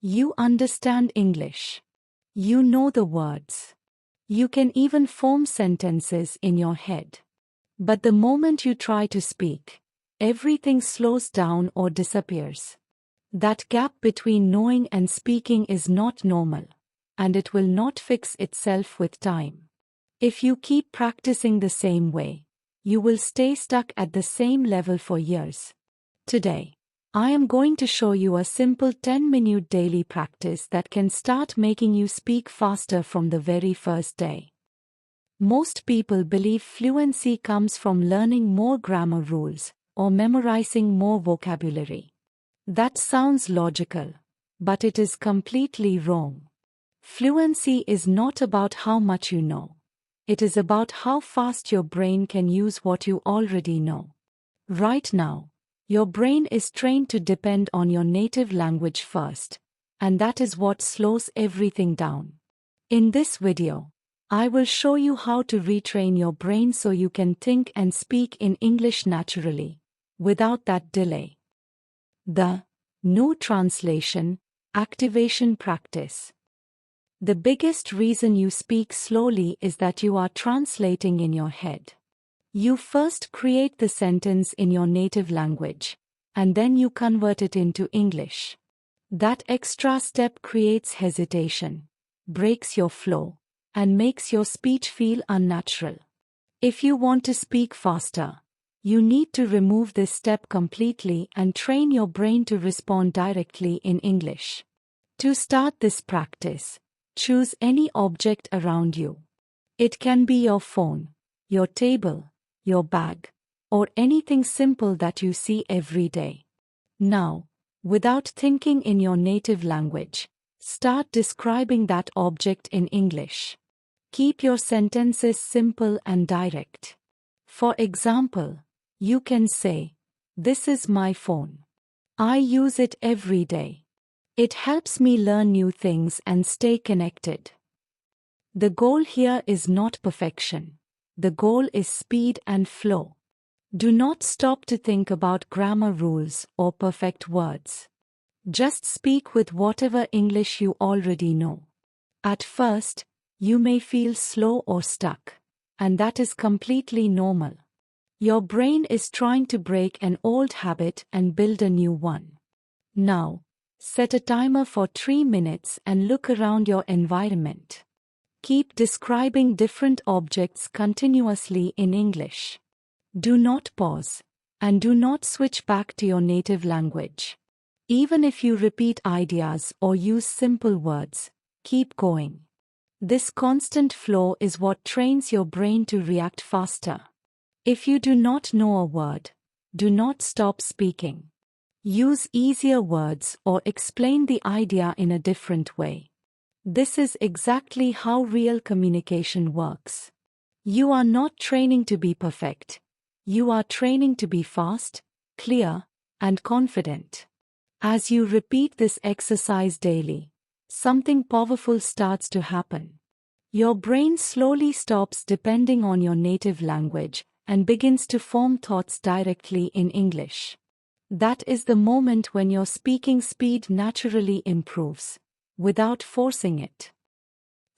You understand English. You know the words. You can even form sentences in your head. But the moment you try to speak, everything slows down or disappears. That gap between knowing and speaking is not normal, and it will not fix itself with time. If you keep practicing the same way, you will stay stuck at the same level for years. Today, I am going to show you a simple 10-minute daily practice that can start making you speak faster from the very first day. Most people believe fluency comes from learning more grammar rules or memorizing more vocabulary. That sounds logical, but it is completely wrong. Fluency is not about how much you know. It is about how fast your brain can use what you already know. Right now, your brain is trained to depend on your native language first, and that is what slows everything down. In this video, I will show you how to retrain your brain so you can think and speak in English naturally, without that delay. The No Translation Activation Practice. The biggest reason you speak slowly is that you are translating in your head. You first create the sentence in your native language, and then you convert it into English. That extra step creates hesitation, breaks your flow, and makes your speech feel unnatural. If you want to speak faster, you need to remove this step completely and train your brain to respond directly in English. To start this practice, choose any object around you. It can be your phone, your table, your bag, or anything simple that you see every day. Now, without thinking in your native language, start describing that object in English. Keep your sentences simple and direct. For example, you can say, "This is my phone. I use it every day. It helps me learn new things and stay connected." The goal here is not perfection. The goal is speed and flow. Do not stop to think about grammar rules or perfect words. Just speak with whatever English you already know. At first, you may feel slow or stuck, and that is completely normal. Your brain is trying to break an old habit and build a new one. Now, set a timer for 3 minutes and look around your environment. Keep describing different objects continuously in English. Do not pause, and do not switch back to your native language. Even if you repeat ideas or use simple words, keep going. This constant flow is what trains your brain to react faster. If you do not know a word, do not stop speaking. Use easier words or explain the idea in a different way. This is exactly how real communication works. You are not training to be perfect. You are training to be fast, clear, and confident. As you repeat this exercise daily, something powerful starts to happen. Your brain slowly stops depending on your native language and begins to form thoughts directly in English. That is the moment when your speaking speed naturally improves, without forcing it.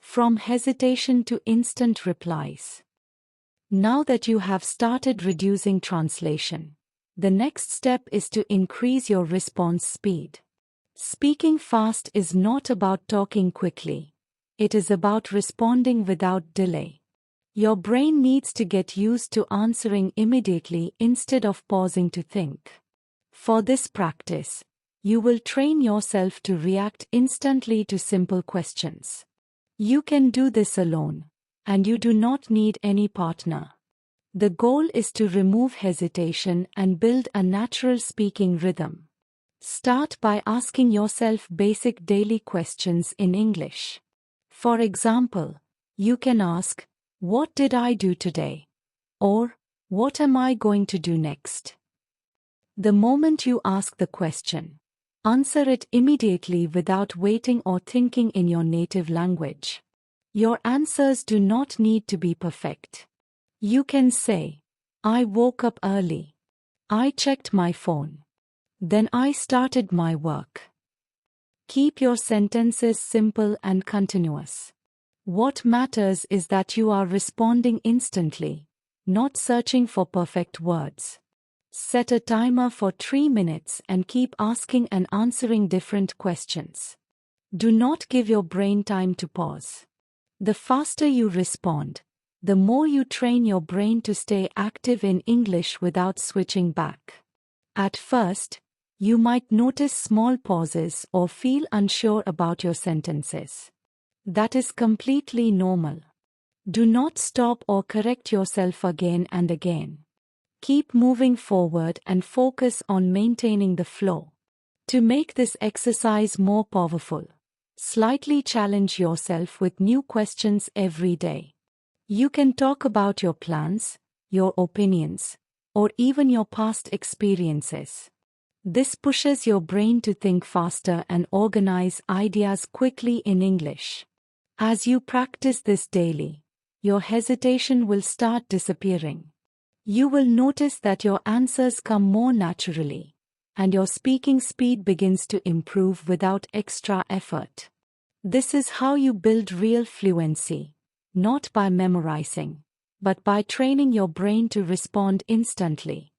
From hesitation to instant replies. Now that you have started reducing translation, the next step is to increase your response speed. Speaking fast is not about talking quickly. It is about responding without delay. Your brain needs to get used to answering immediately instead of pausing to think. For this practice, you will train yourself to react instantly to simple questions. You can do this alone, and you do not need any partner. The goal is to remove hesitation and build a natural speaking rhythm. Start by asking yourself basic daily questions in English. For example, you can ask, "What did I do today?" or "What am I going to do next?" The moment you ask the question, answer it immediately without waiting or thinking in your native language. Your answers do not need to be perfect. You can say, "I woke up early. I checked my phone. Then I started my work." Keep your sentences simple and continuous. What matters is that you are responding instantly, not searching for perfect words. Set a timer for 3 minutes and keep asking and answering different questions. Do not give your brain time to pause. The faster you respond, the more you train your brain to stay active in English without switching back. At first, you might notice small pauses or feel unsure about your sentences. That is completely normal. Do not stop or correct yourself again and again. Keep moving forward and focus on maintaining the flow. To make this exercise more powerful, slightly challenge yourself with new questions every day. You can talk about your plans, your opinions, or even your past experiences. This pushes your brain to think faster and organize ideas quickly in English. As you practice this daily, your hesitation will start disappearing. You will notice that your answers come more naturally, and your speaking speed begins to improve without extra effort. This is how you build real fluency, not by memorizing, but by training your brain to respond instantly.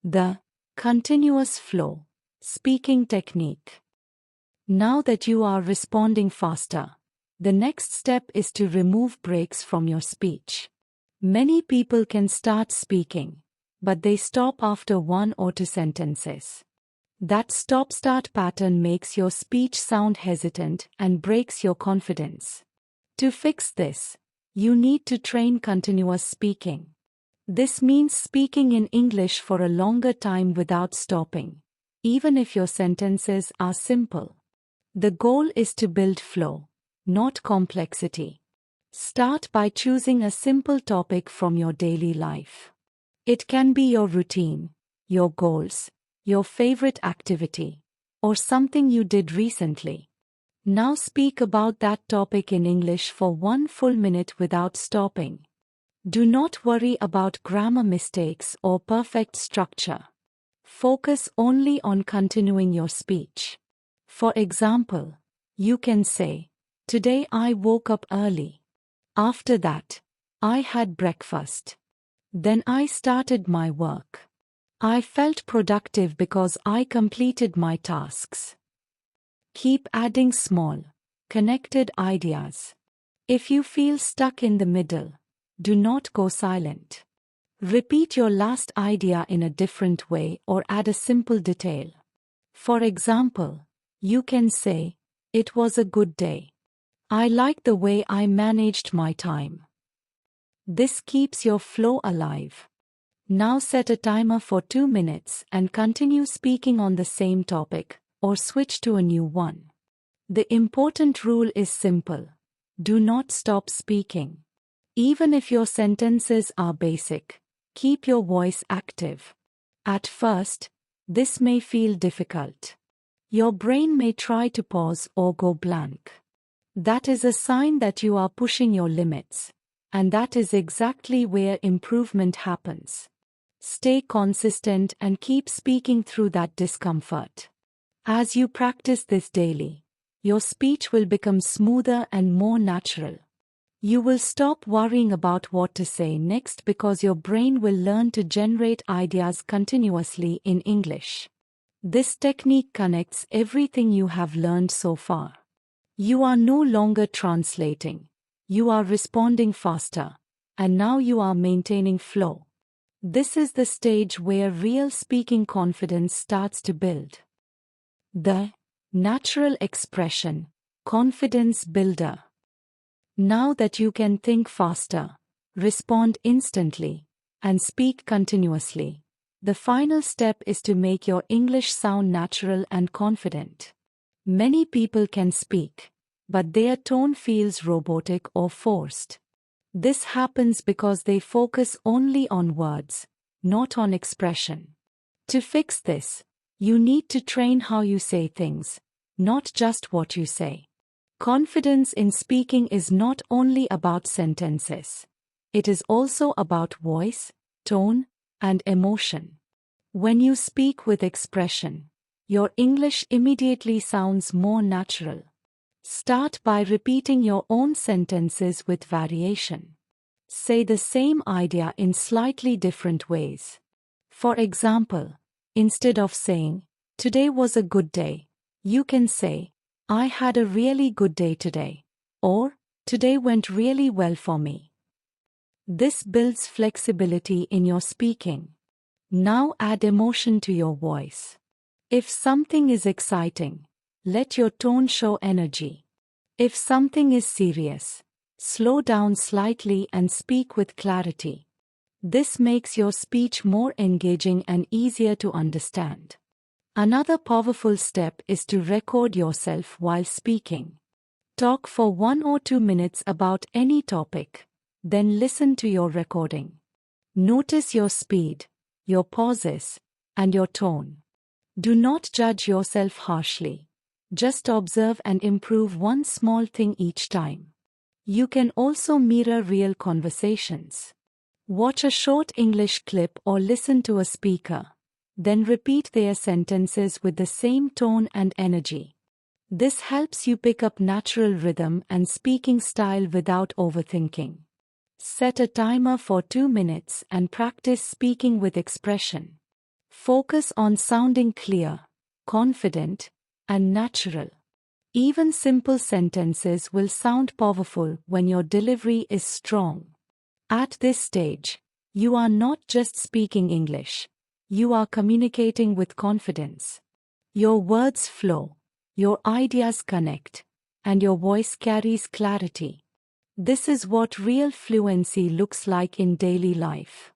The continuous flow speaking technique. Now that you are responding faster, the next step is to remove breaks from your speech. Many people can start speaking, but they stop after 1 or 2 sentences. That stop-start pattern makes your speech sound hesitant and breaks your confidence. To fix this, you need to train continuous speaking. This means speaking in English for a longer time without stopping, even if your sentences are simple. The goal is to build flow, not complexity. Start by choosing a simple topic from your daily life. It can be your routine, your goals, your favorite activity, or something you did recently. Now speak about that topic in English for 1 full minute without stopping. Do not worry about grammar mistakes or perfect structure. Focus only on continuing your speech. For example, you can say, "Today I woke up early. After that, I had breakfast. Then I started my work. I felt productive because I completed my tasks." Keep adding small, connected ideas. If you feel stuck in the middle, do not go silent. Repeat your last idea in a different way or add a simple detail. For example, you can say, "It was a good day. I like the way I managed my time." This keeps your flow alive. Now set a timer for 2 minutes and continue speaking on the same topic, or switch to a new one. The important rule is simple. Do not stop speaking. Even if your sentences are basic, keep your voice active. At first, this may feel difficult. Your brain may try to pause or go blank. That is a sign that you are pushing your limits, and that is exactly where improvement happens. Stay consistent and keep speaking through that discomfort. As you practice this daily, your speech will become smoother and more natural. You will stop worrying about what to say next because your brain will learn to generate ideas continuously in English. This technique connects everything you have learned so far. You are no longer translating. You are responding faster, and now you are maintaining flow. This is the stage where real speaking confidence starts to build. The natural expression, confidence builder. Now that you can think faster, respond instantly, and speak continuously, the final step is to make your English sound natural and confident. Many people can speak, but their tone feels robotic or forced. This happens because they focus only on words, not on expression. To fix this, you need to train how you say things, not just what you say. Confidence in speaking is not only about sentences. It is also about voice, tone, and emotion. When you speak with expression, your English immediately sounds more natural. Start by repeating your own sentences with variation. Say the same idea in slightly different ways. For example, instead of saying, "Today was a good day," you can say, "I had a really good day today," or "Today went really well for me." This builds flexibility in your speaking. Now add emotion to your voice. If something is exciting, let your tone show energy. If something is serious, slow down slightly and speak with clarity. This makes your speech more engaging and easier to understand. Another powerful step is to record yourself while speaking. Talk for 1 or 2 minutes about any topic, then listen to your recording. Notice your speed, your pauses, and your tone. Do not judge yourself harshly. Just observe and improve one small thing each time. You can also mirror real conversations. Watch a short English clip or listen to a speaker. Then repeat their sentences with the same tone and energy. This helps you pick up natural rhythm and speaking style without overthinking. Set a timer for 2 minutes and practice speaking with expression. Focus on sounding clear, confident, and natural. Even simple sentences will sound powerful when your delivery is strong. At this stage, you are not just speaking English, you are communicating with confidence. Your words flow, your ideas connect, and your voice carries clarity. This is what real fluency looks like in daily life.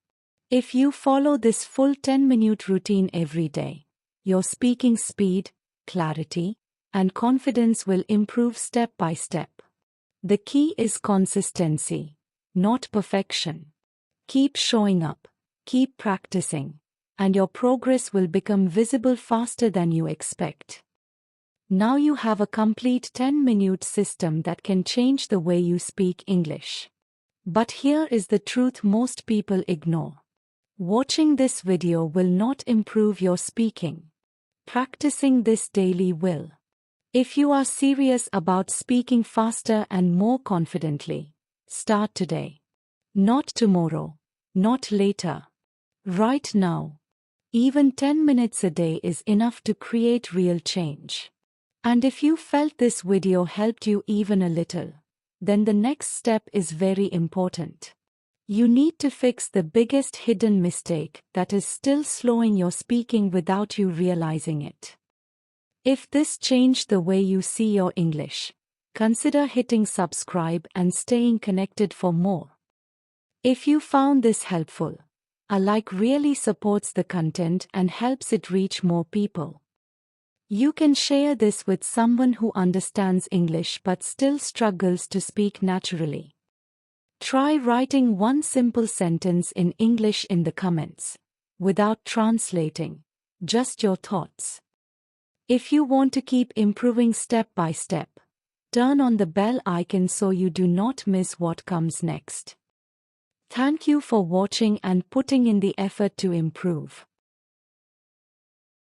If you follow this full 10-minute routine every day, your speaking speed, clarity, and confidence will improve step by step. The key is consistency, not perfection. Keep showing up, keep practicing, and your progress will become visible faster than you expect. Now you have a complete 10-minute system that can change the way you speak English. But here is the truth most people ignore. Watching this video will not improve your speaking. Practicing this daily will. If you are serious about speaking faster and more confidently, start today. Not tomorrow, not later. Right now. Even 10 minutes a day is enough to create real change. And if you felt this video helped you even a little, then the next step is very important. You need to fix the biggest hidden mistake that is still slowing your speaking without you realizing it. If this changed the way you see your English, consider hitting subscribe and staying connected for more. If you found this helpful, a like really supports the content and helps it reach more people. You can share this with someone who understands English but still struggles to speak naturally. Try writing one simple sentence in English in the comments, without translating, just your thoughts. If you want to keep improving step by step, turn on the bell icon so you do not miss what comes next. Thank you for watching and putting in the effort to improve.